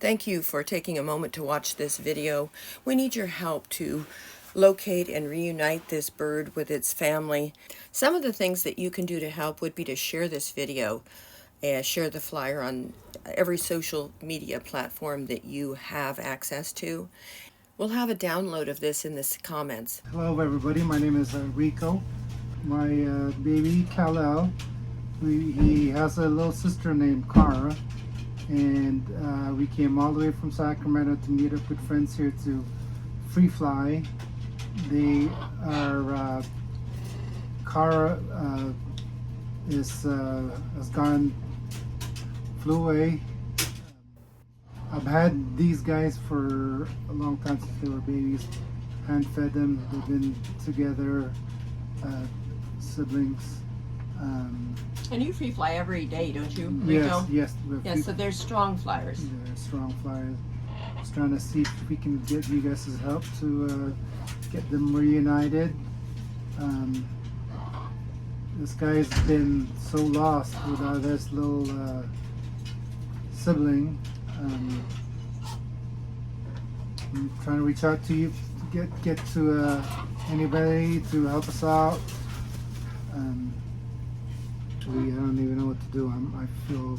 Thank you for taking a moment to watch this video. We need your help to locate and reunite this bird with its family. Some of the things that you can do to help would be to share this video and share the flyer on every social media platform that you have access to. We'll have a download of this in the comments. Hello everybody, my name is Rico. My baby Kal-El, he has a little sister named Cara, and we came all the way from Sacramento to meet up with friends here to free fly. They are Cara flew away. I've had these guys for a long time, since they were babies. Hand fed them. They've been together, siblings. And you free fly every day, don't you, Rico? Yes. So there's strong flyers. They're strong flyers. Just trying to see if we can get you guys' help to get them reunited. This guy's been so lost without his little sibling. I'm trying to reach out to you to get to anybody to help us out. I don't even know what to do. I feel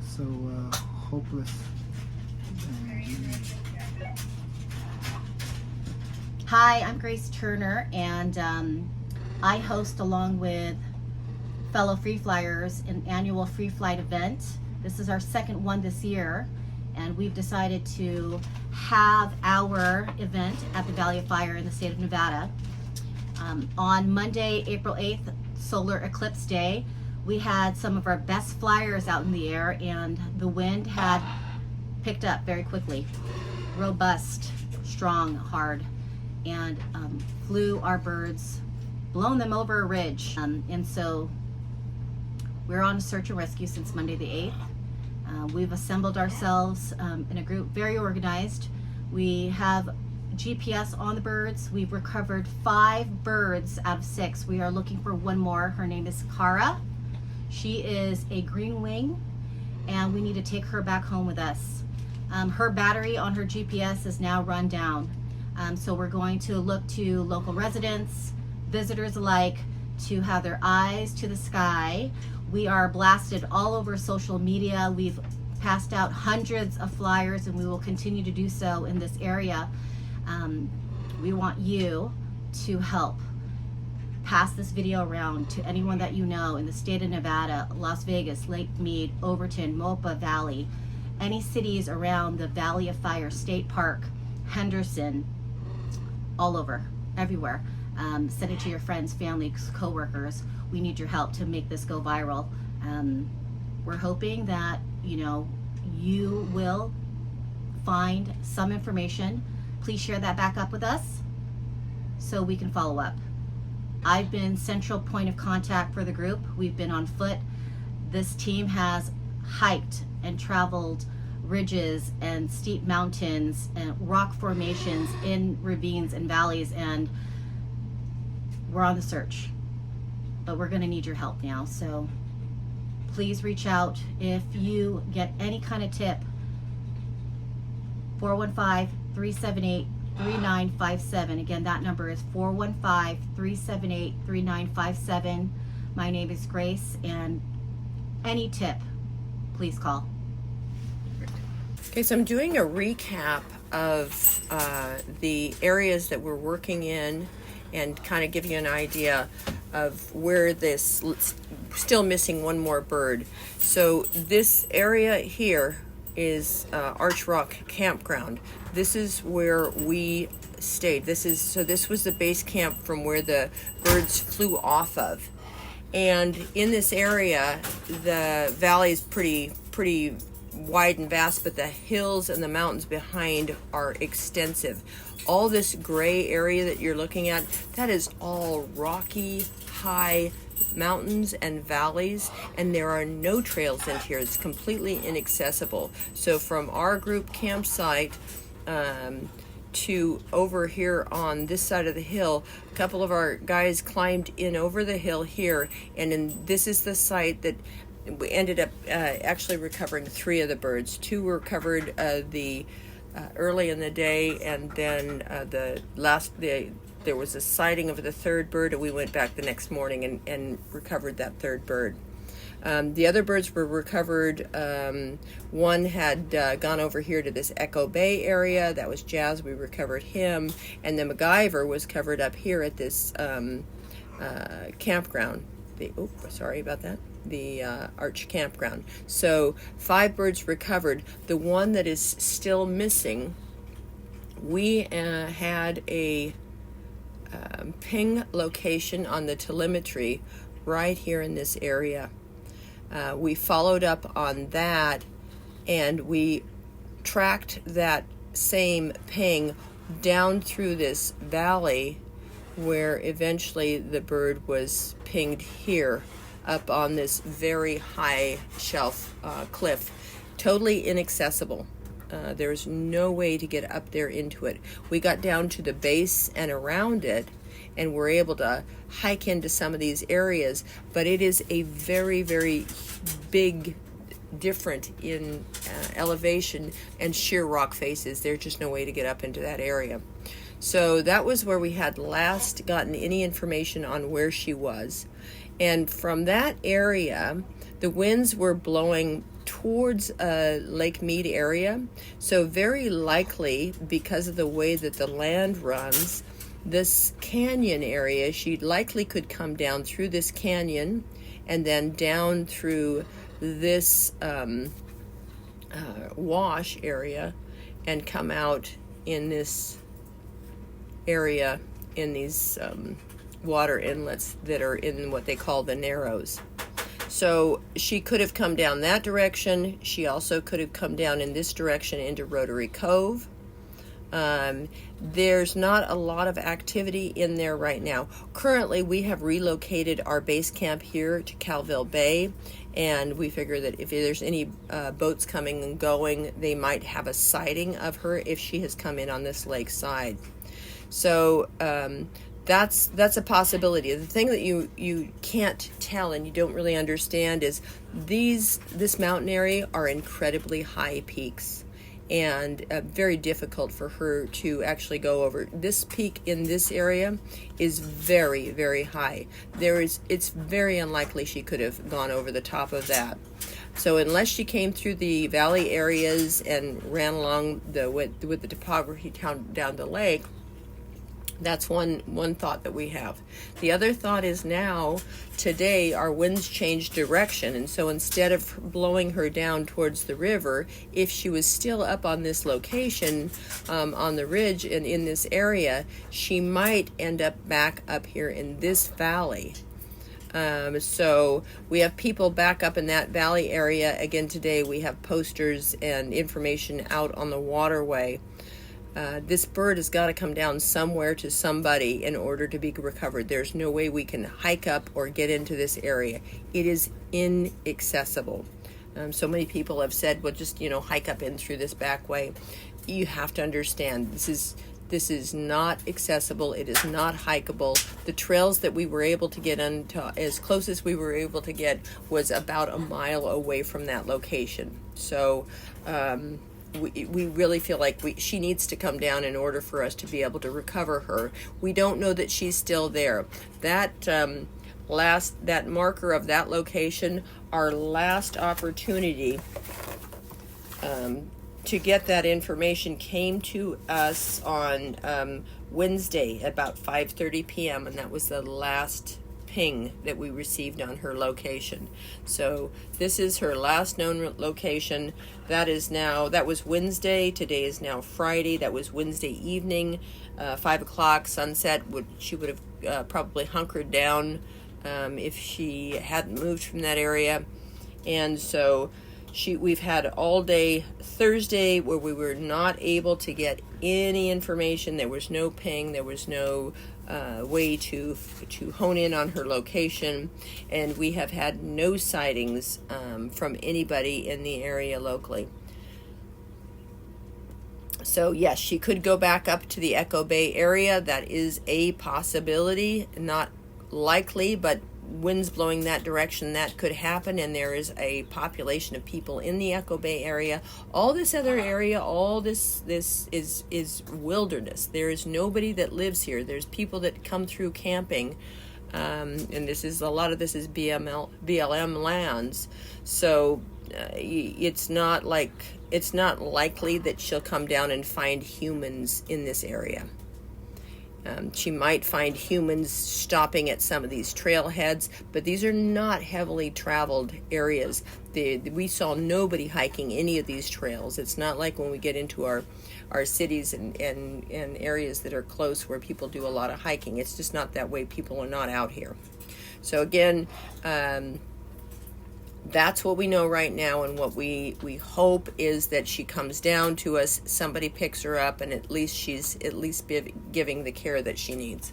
so hopeless. Hi, I'm Grace Turner, and I host, along with fellow free flyers, an annual free flight event. This is our second one this year, and we've decided to have our event at the Valley of Fire in the state of Nevada. On Monday, April 8th, Solar Eclipse Day, we had some of our best flyers out in the air, and the wind had picked up very quickly. Robust, strong, hard, and flew our birds, blown them over a ridge. And so we're on a search and rescue since Monday the 8th. We've assembled ourselves in a group, very organized. We have GPS on the birds. We've recovered 5 birds out of 6. We are looking for one more. Her name is Cara. She is a green wing, and we need to take her back home with us. Her battery on her GPS is now run down. So we're going to look to local residents, visitors alike, to have their eyes to the sky. We are blasted all over social media. We've passed out hundreds of flyers, and we will continue to do so in this area. We want you to help pass this video around to anyone that you know in the state of Nevada, Las Vegas, Lake Mead, Overton, Mopa Valley, any cities around the Valley of Fire State Park, Henderson, all over, everywhere. Send it to your friends, family, co-workers. We need your help to make this go viral. We're hoping that you will find some information. Please share that back up with us so we can follow up. I've been central point of contact for the group. We've been on foot. This team has hiked and traveled ridges and steep mountains and rock formations in ravines and valleys, and we're on the search. But we're going to need your help now, so please reach out if you get any kind of tip. 415-378-3957. Again, that number is 415-378-3957. My name is Grace, and any tip, please call. Okay, so I'm doing a recap of the areas that we're working in and kind of giving you an idea of where this still missing one more bird. So this area here is Arch Rock Campground. This is where we stayed. This was the base camp from where the birds flew off of. And in this area, the valley is pretty wide and vast, but the hills and the mountains behind are extensive. All this gray area that you're looking at, that is all rocky, high mountains and valleys, and there are no trails in here. It's completely inaccessible. So from our group campsite to over here on this side of the hill, a couple of our guys climbed in over the hill here, and this is the site that we ended up actually recovering 3 of the birds. 2 were recovered early in the day, and then there was a sighting of the 3rd bird, and we went back the next morning and recovered that 3rd bird. The other birds were recovered. One had gone over here to this Echo Bay area. That was Jazz. We recovered him. And the MacGyver was covered up here at this campground. Sorry about that. The Arch Campground. So 5 birds recovered. The one that is still missing, we had a ping location on the telemetry right here in this area. We followed up on that, and we tracked that same ping down through this valley, where eventually the bird was pinged here up on this very high shelf cliff, totally inaccessible. There's no way to get up there into it. We got down to the base and around it, and we're able to hike into some of these areas, but it is a very, very big different in elevation and sheer rock faces. There's just no way to get up into that area. So that was where we had last gotten any information on where she was. And from that area, the winds were blowing towards Lake Mead area. So very likely, because of the way that the land runs, this canyon area, she likely could come down through this canyon and then down through this wash area and come out in this area in these water inlets that are in what they call the Narrows. So she could have come down that direction. She also could have come down in this direction into Rotary Cove. There's not a lot of activity in there right now. Currently, we have relocated our base camp here to Calville Bay, and we figure that if there's any boats coming and going, they might have a sighting of her if she has come in on this lake side. So that's a possibility. The thing that you can't tell and you don't really understand is this mountain area are incredibly high peaks, and very difficult for her to actually go over. This peak in this area is very, very high. It's very unlikely she could have gone over the top of that. So unless she came through the valley areas and ran along with the topography down the lake, that's one thought that we have. The other thought is now, today, our winds changed direction, and so instead of blowing her down towards the river, if she was still up on this location, on the ridge and in this area, she might end up back up here in this valley. So we have people back up in that valley area. Again, today we have posters and information out on the waterway. This bird has got to come down somewhere to somebody in order to be recovered. There's no way we can hike up or get into this area. It is inaccessible. So many people have said, well, just, hike up in through this back way. You have to understand, this is not accessible. It is not hikeable. The trails that we were able to get into, as close as we were able to get, was about a mile away from that location. So, we really feel like she needs to come down in order for us to be able to recover her. We don't know that she's still there. That that marker of that location, our last opportunity to get that information came to us on Wednesday about 5:30 p.m. and that was the last ping that we received on her location. So this is her last known location. That was Wednesday. Today is now Friday. That was Wednesday evening, 5 o'clock, sunset. She would have probably hunkered down if she hadn't moved from that area. And so we've had all day Thursday where we were not able to get any information. There was no ping. There was no way to hone in on her location, and we have had no sightings from anybody in the area locally. So yes, she could go back up to the Echo Bay area. That is a possibility, not likely, but winds blowing that direction, that could happen, and there is a population of people in the Echo Bay area. All this other area, all this is wilderness. There is nobody that lives here. There's people that come through camping, and this is a lot of this is BLM lands. So it's not likely that she'll come down and find humans in this area. She might find humans stopping at some of these trailheads, but these are not heavily traveled areas. We saw nobody hiking any of these trails. It's not like when we get into our cities and areas that are close where people do a lot of hiking. It's just not that way. People are not out here. So again, that's what we know right now, and what we hope is that she comes down to us, somebody picks her up, and at least she's giving the care that she needs.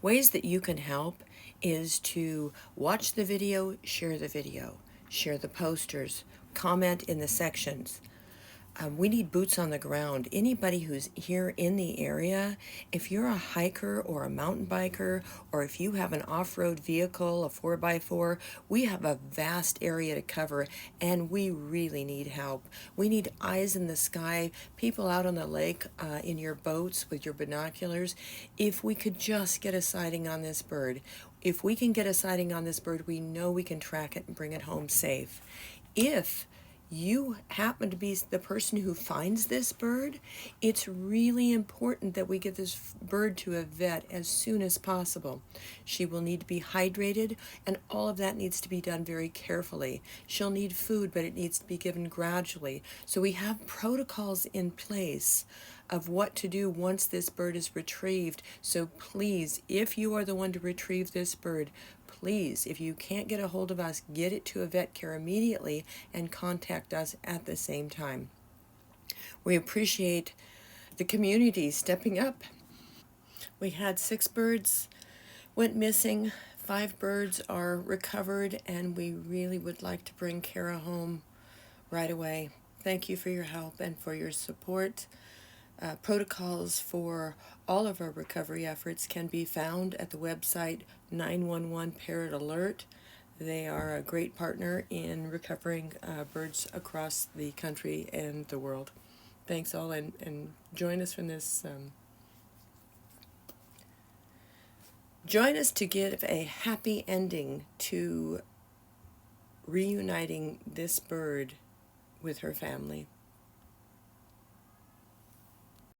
Ways that you can help is to watch the video, share the posters, comment in the sections. We need boots on the ground. Anybody who's here in the area, if you're a hiker or a mountain biker, or if you have an off-road vehicle, a 4x4, we have a vast area to cover, and we really need help. We need eyes in the sky, people out on the lake in your boats with your binoculars. If we could just get a sighting on this bird. If we can get a sighting on this bird, we know we can track it and bring it home safe. If you happen to be the person who finds this bird, it's really important that we get this bird to a vet as soon as possible. She will need to be hydrated, and all of that needs to be done very carefully. She'll need food, but it needs to be given gradually. So we have protocols in place of what to do once this bird is retrieved. So please, if you are the one to retrieve this bird, please, if you can't get a hold of us, get it to a vet care immediately and contact us at the same time. We appreciate the community stepping up. We had 6 birds went missing, 5 birds are recovered, and we really would like to bring Kara home right away. Thank you for your help and for your support. Protocols for all of our recovery efforts can be found at the website 911 Parrot Alert. They are a great partner in recovering birds across the country and the world. Thanks all, and join us from this. Join us to give a happy ending to reuniting this bird with her family.